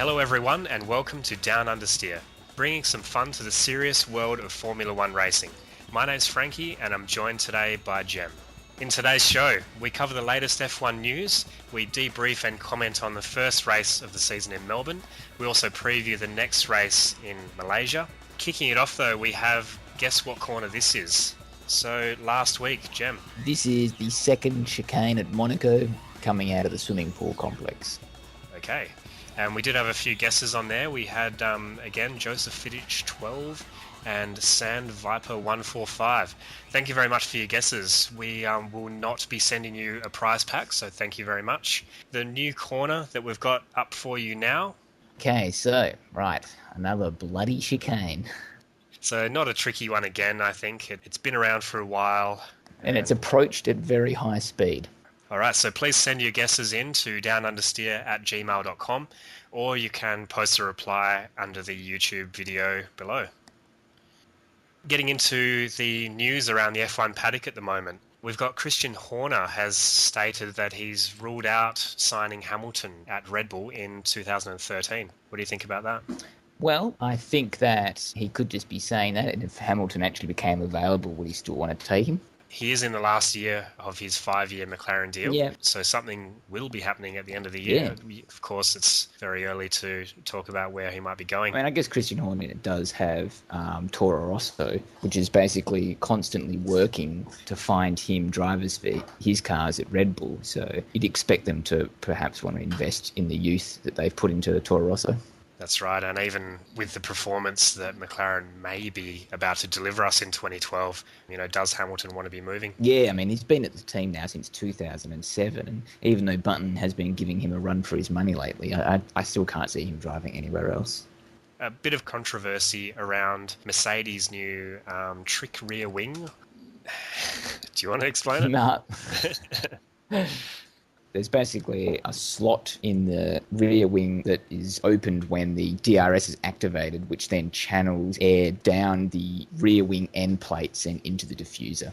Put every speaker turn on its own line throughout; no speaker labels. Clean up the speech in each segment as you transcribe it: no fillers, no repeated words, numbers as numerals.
Hello everyone and welcome to DownUnderSteer, bringing some fun to the serious world of Formula One racing. My name's Franky and I'm joined today by Jem. In today's show, we cover the latest F1 news, we debrief and comment on the first race of the season in Melbourne, we also preview the next race in Malaysia. Kicking it off though, we have Guess What Corner This Is. So last week, Jem.
This is the second chicane at Monaco coming out of the swimming pool complex.
Okay. And we did have a few guesses on there. We had, again, Joseph Fittich 12 and Sand Viper 145. Thank you very much for your guesses. We will not be sending you a prize pack, so thank you very much. The new corner that we've got up for you now.
Okay, so, right, another bloody chicane.
So not a tricky one again, I think. It's been around for a while.
And it's approached at very high speed.
All right, so please send your guesses in to downundersteer@gmail.com, or you can post a reply under the YouTube video below. Getting into the news around the F1 paddock at the moment, we've got Christian Horner has stated that he's ruled out signing Hamilton at Red Bull in 2013. What do you think about that?
Well, I think that he could just be saying that, and if Hamilton actually became available, would he still want to take him?
He is in the last year of his 5-year Mclaren deal,
yeah.
So something will be happening at the end of the year. Yeah. Of course, it's very early to talk about where he might be going.
I mean, I guess Christian Horner does have Toro Rosso, which is basically constantly working to find him drivers for his cars at Red Bull. So you'd expect them to perhaps want to invest in the youth that they've put into Toro Rosso.
That's right, and even with the performance that McLaren may be about to deliver us in 2012, does Hamilton want to be moving?
Yeah, I mean, he's been at the team now since 2007, and even though Button has been giving him a run for his money lately, I still can't see him driving anywhere else.
A bit of controversy around Mercedes' new trick rear wing. Do you want to explain it?
No. There's basically a slot in the rear wing that is opened when the DRS is activated, which then channels air down the rear wing end plates and into the diffuser.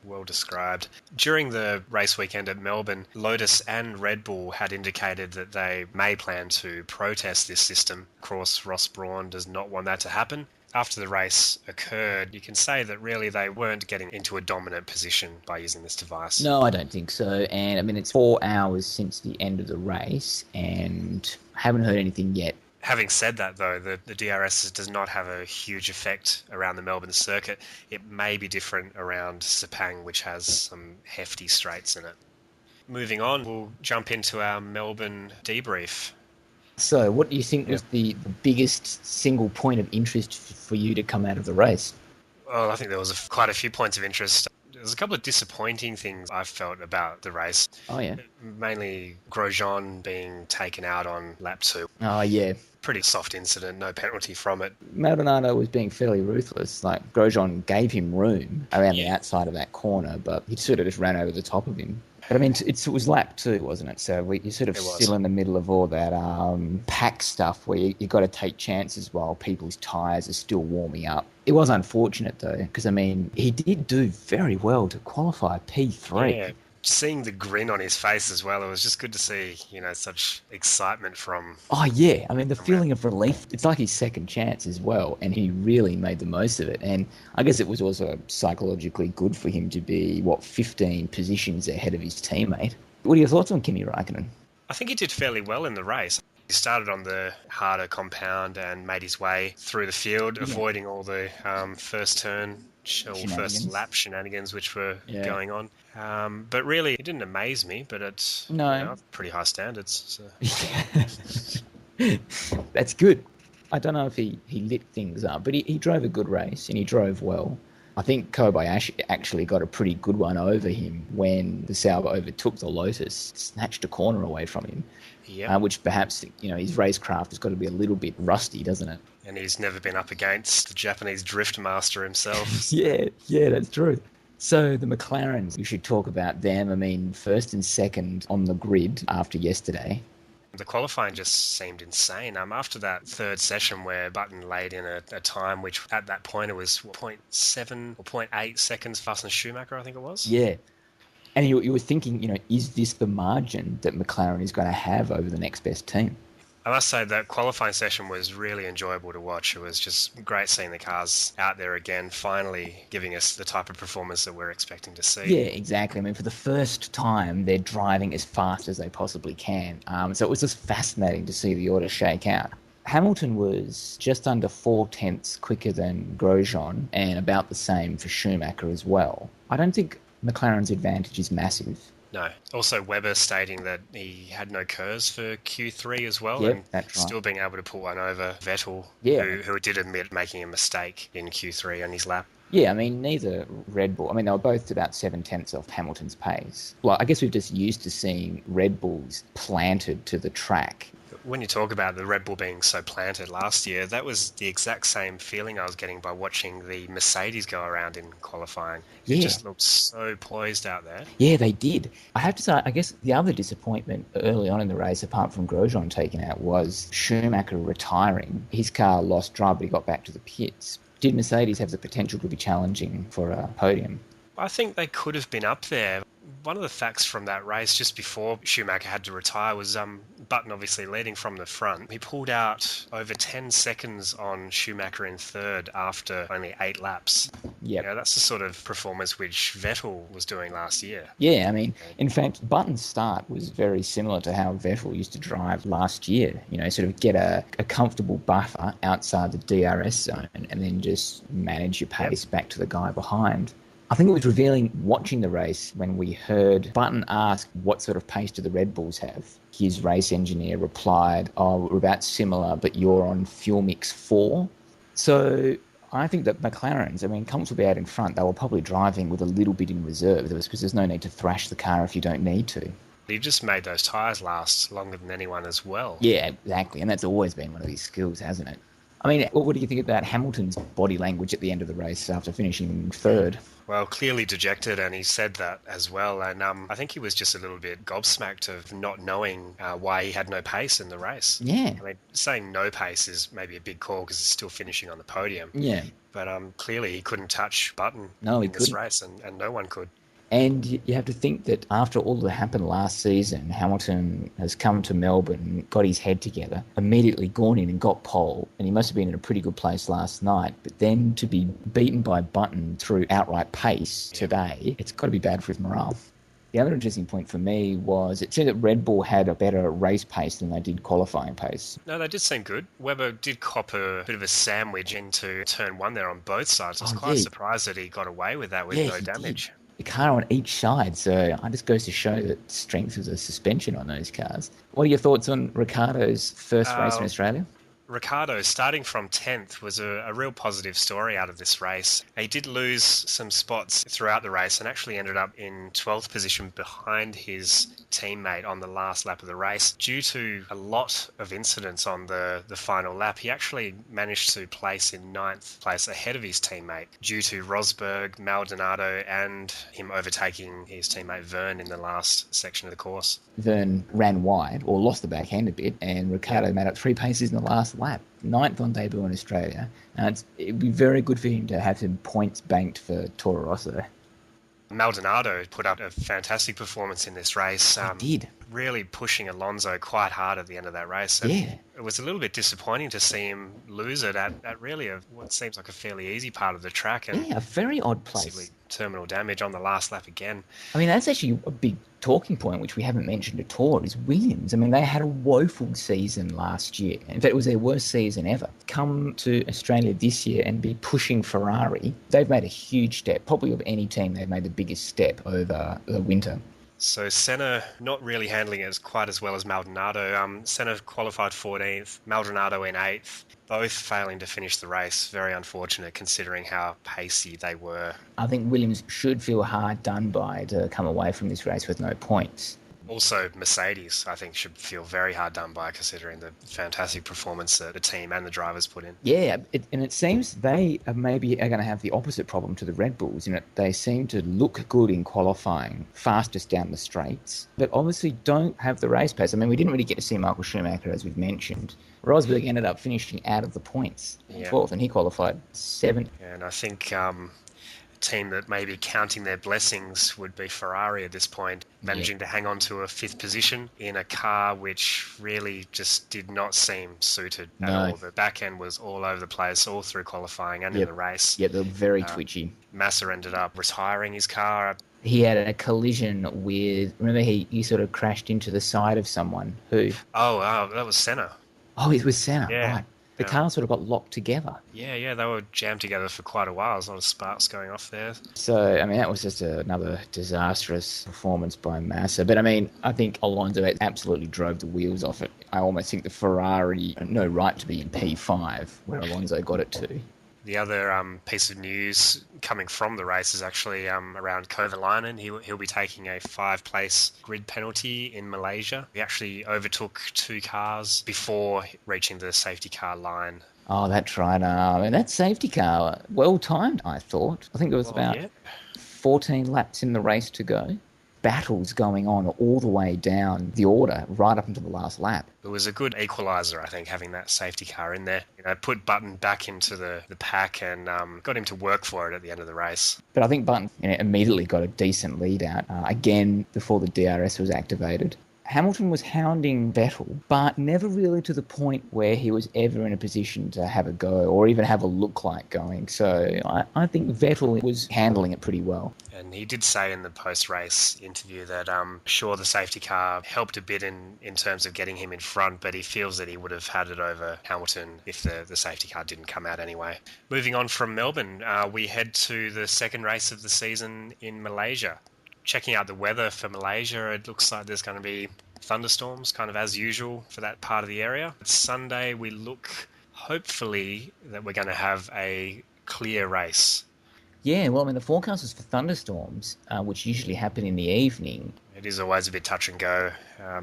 Well described. During the race weekend at Melbourne, Lotus and Red Bull had indicated that they may plan to protest this system. Of course, Ross Brawn does not want that to happen. After the race occurred, you can say that really they weren't getting into a dominant position by using this device.
No, I don't think so. And I mean, it's 4 hours since the end of the race and haven't heard anything yet.
Having said that, though, the DRS does not have a huge effect around the Melbourne circuit. It may be different around Sepang, which has some hefty straights in it. Moving on, we'll jump into our Melbourne debrief.
So what do you think was the biggest single point of interest for you to come out of the race?
Well, I think there was quite a few points of interest. There's a couple of disappointing things I felt about the race.
Oh, yeah.
Mainly Grosjean being taken out on lap 2.
Oh, yeah.
Pretty soft incident, no penalty from it.
Maldonado was being fairly ruthless. Like, Grosjean gave him room around the outside of that corner, but he sort of just ran over the top of him. But I mean, it was lap 2, wasn't it? So you're sort of still in the middle of all that pack stuff where you got to take chances while people's tyres are still warming up. It was unfortunate, though, because, I mean, he did do very well to qualify P3.
Yeah, seeing the grin on his face as well, it was just good to see, such excitement from...
Oh, yeah. I mean, the feeling of relief, it's like his second chance as well, and he really made the most of it. And I guess it was also psychologically good for him to be, 15 positions ahead of his teammate. What are your thoughts on Kimi Räikkönen?
I think he did fairly well in the race. He started on the harder compound and made his way through the field, avoiding all the first turn or first lap shenanigans which were going on. But really, it didn't amaze me, but it's pretty high standards. So.
That's good. I don't know if he lit things up, but he drove a good race and he drove well. I think Kobayashi actually got a pretty good one over him when the Sauber overtook the Lotus, snatched a corner away from him.
Yep.
Which perhaps, his racecraft has got to be a little bit rusty, doesn't it?
And he's never been up against the Japanese drift master himself.
yeah, that's true. So the McLarens, we should talk about them. I mean, first and second on the grid after yesterday.
The qualifying just seemed insane. After that third session where Button laid in a time which at that point it was 0.7 or 0.8 seconds faster than Schumacher, I think it was.
Yeah. And you were thinking, is this the margin that McLaren is going to have over the next best team?
I must say that qualifying session was really enjoyable to watch. It was just great seeing the cars out there again, finally giving us the type of performance that we're expecting to see.
Yeah, exactly. I mean, for the first time, they're driving as fast as they possibly can. So it was just fascinating to see the order shake out. Hamilton was just under 4 tenths quicker than Grosjean and about the same for Schumacher as well. I don't think McLaren's advantage is massive.
No. Also, Webber stating that he had no curves for Q3 as well,
Yep,
and
that's right.
still being able to pull one over Vettel,
Yeah.
who did admit making a mistake in Q3 on his lap.
Yeah, I mean, neither Red Bull, I mean, they were both about 7 tenths off Hamilton's pace. Well, I guess we're just used to seeing Red Bulls planted to the track.
When you talk about the Red Bull being so planted last year, that was the exact same feeling I was getting by watching the Mercedes go around in qualifying. It just looked so poised out there.
Yeah, they did. I have to say, I guess the other disappointment early on in the race, apart from Grosjean taking out, was Schumacher retiring. His car lost drive, but he got back to the pits. Did Mercedes have the potential to be challenging for a podium?
I think they could have been up there. One of the facts from that race just before Schumacher had to retire was Button obviously leading from the front. He pulled out over 10 seconds on Schumacher in third after only 8 laps.
Yeah,
That's the sort of performance which Vettel was doing last year.
Yeah, I mean, in fact, Button's start was very similar to how Vettel used to drive last year. Sort of get a comfortable buffer outside the DRS zone and then just manage your pace back to the guy behind. I think it was revealing watching the race when we heard Button ask what sort of pace do the Red Bulls have. His race engineer replied, we're about similar, but you're on fuel mix 4. So I think that McLaren's, comfortably out in front, they were probably driving with a little bit in reserve. Because there's no need to thrash the car if you don't need to.
He just made those tyres last longer than anyone as well.
Yeah, exactly. And that's always been one of his skills, hasn't it? I mean, what do you think about Hamilton's body language at the end of the race after finishing third?
Well, clearly dejected, and he said that as well. And I think he was just a little bit gobsmacked of not knowing why he had no pace in the race.
Yeah.
I mean, saying no pace is maybe a big call because he's still finishing on the podium.
Yeah.
But clearly he couldn't touch Button
in
this race, and no one could.
And you have to think that after all that happened last season, Hamilton has come to Melbourne, got his head together, immediately gone in and got pole, and he must have been in a pretty good place last night. But then to be beaten by Button through outright pace today, it's got to be bad for his morale. The other interesting point for me was it seemed that Red Bull had a better race pace than they did qualifying pace.
No, they did seem good. Webber did cop a bit of a sandwich into turn 1 there on both sides. I was quite surprised that he got away with that with no damage.
The car on each side, so it just goes to show that strength of the suspension on those cars. What are your thoughts on Ricciardo's first race in Australia?
Ricciardo, starting from 10th, was a real positive story out of this race. He did lose some spots throughout the race and actually ended up in 12th position behind his teammate on the last lap of the race. Due to a lot of incidents on the final lap, he actually managed to place in 9th place ahead of his teammate due to Rosberg, Maldonado, and him overtaking his teammate Verne in the last section of the course.
Verne ran wide, or lost the back end a bit, and Ricciardo made up 3 paces in the last lap. 9th on debut in Australia. It'd be very good for him to have some points banked for Toro Rosso.
Maldonado put up a fantastic performance in this race.
He did.
Really pushing Alonso quite hard at the end of that race. And it was a little bit disappointing to see him lose it at really what seems like a fairly easy part of the track. And
a very odd place.
Terminal damage on the last lap again.
I mean, that's actually a big talking point, which we haven't mentioned at all, is Williams. I mean, they had a woeful season last year. In fact, it was their worst season ever. Come to Australia this year and be pushing Ferrari. They've made a huge step. Probably of any team, they've made the biggest step over the winter.
So Senna not really handling it quite as well as Maldonado. Senna qualified 14th, Maldonado in 8th, both failing to finish the race. Very unfortunate considering how pacey they were.
I think Williams should feel hard done by to come away from this race with no points.
Also, Mercedes, I think, should feel very hard done by considering the fantastic performance that the team and the drivers put in.
Yeah, and it seems they are going to have the opposite problem to the Red Bulls. They seem to look good in qualifying, fastest down the straights, but obviously don't have the race pace. I mean, we didn't really get to see Michael Schumacher, as we've mentioned. Rosberg ended up finishing out of the points, 12th, and he qualified 7th.
And I think team that may be counting their blessings would be Ferrari at this point, managing to hang on to a 5th position in a car which really just did not seem suited at all. The back end was all over the place, all through qualifying and in the race.
Yeah, they're very twitchy.
Massa ended up retiring his car.
He had a collision with... Remember, he sort of crashed into the side of someone who...
Oh, that was Senna.
Oh, it was Senna, right. The car sort of got locked together.
Yeah, they were jammed together for quite a while. There's a lot of sparks going off there.
So, I mean, that was just another disastrous performance by Massa. But, I mean, I think Alonso absolutely drove the wheels off it. I almost think the Ferrari had no right to be in P5, where Alonso got it to.
The other piece of news coming from the race is actually around Kovalainen. He'll be taking a 5-place grid penalty in Malaysia. He actually overtook 2 cars before reaching the safety car line.
Oh, that's right. And that safety car, well timed, I thought. I think it was about 14 laps in the race to go. Battles going on all the way down the order, right up until the last lap.
It was a good equaliser, I think, having that safety car in there. Put Button back into the pack and got him to work for it at the end of the race.
But I think Button immediately got a decent lead out, again, before the DRS was activated. Hamilton was hounding Vettel, but never really to the point where he was ever in a position to have a go or even have a look like going. So I think Vettel was handling it pretty well.
And he did say in the post-race interview that sure, the safety car helped a bit in terms of getting him in front, but he feels that he would have had it over Hamilton if the safety car didn't come out anyway. Moving on from Melbourne, we head to the second race of the season in Malaysia. Checking out the weather for Malaysia, it looks like there's going to be thunderstorms, kind of as usual for that part of the area. Sunday, we look, hopefully, that we're going to have a clear race.
Yeah, well, I mean, the forecast is for thunderstorms, which usually happen in the evening.
It is always a bit touch and go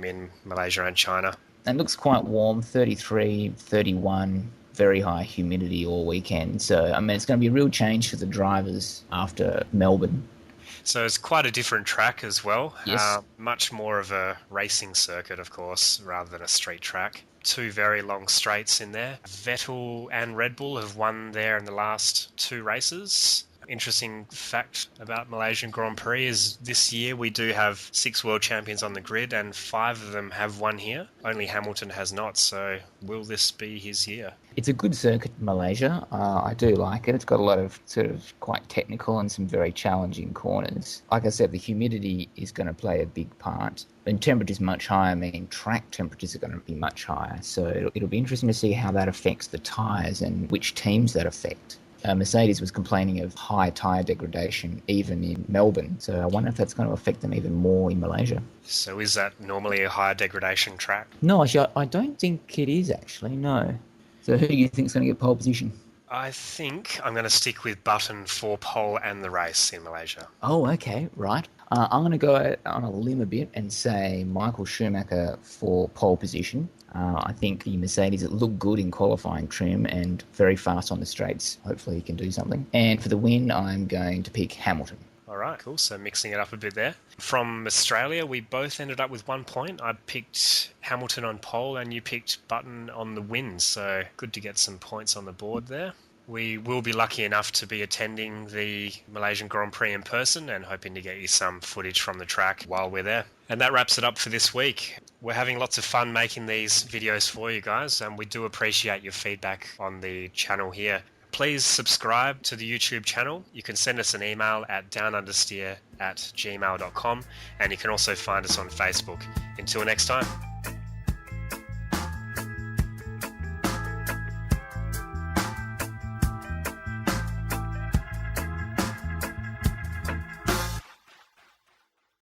in Malaysia and China.
It looks quite warm, 33, 31, very high humidity all weekend. So, I mean, it's going to be a real change for the drivers after Melbourne.
So it's quite a different track as well.
Yes.
Much more of a racing circuit, of course, rather than a street track. 2 very long straights in there. Vettel and Red Bull have won there in the last 2 races. Interesting fact about Malaysian Grand Prix is this year we do have 6 world champions on the grid and 5 of them have won here. Only Hamilton has not, so will this be his year?
It's a good circuit, Malaysia. I do like it. It's got a lot of sort of quite technical and some very challenging corners. Like I said, the humidity is going to play a big part. And temperature's much higher, meaning track temperatures are going to be much higher. So it'll be interesting to see how that affects the tyres and which teams that affect. Mercedes was complaining of high tyre degradation even in Melbourne, so I wonder if that's going to affect them even more in Malaysia.
So is that normally a higher degradation track?
No, actually, I don't think it is, actually, no. So who do you think is going to get pole position?
I think I'm going to stick with Button for pole and the race in Malaysia.
Oh, okay, right. I'm going to go on a limb a bit and say Michael Schumacher for pole position. I think the Mercedes look good in qualifying trim and very fast on the straights. Hopefully he can do something. And for the win, I'm going to pick Hamilton.
All right, cool. So mixing it up a bit there. From Australia, we both ended up with 1 point. I picked Hamilton on pole and you picked Button on the win. So good to get some points on the board there. We will be lucky enough to be attending the Malaysian Grand Prix in person and hoping to get you some footage from the track while we're there. And that wraps it up for this week. We're having lots of fun making these videos for you guys, and we do appreciate your feedback on the channel here. Please subscribe to the YouTube channel. You can send us an email at DownUnderSteer@gmail.com, and you can also find us on Facebook. Until next time.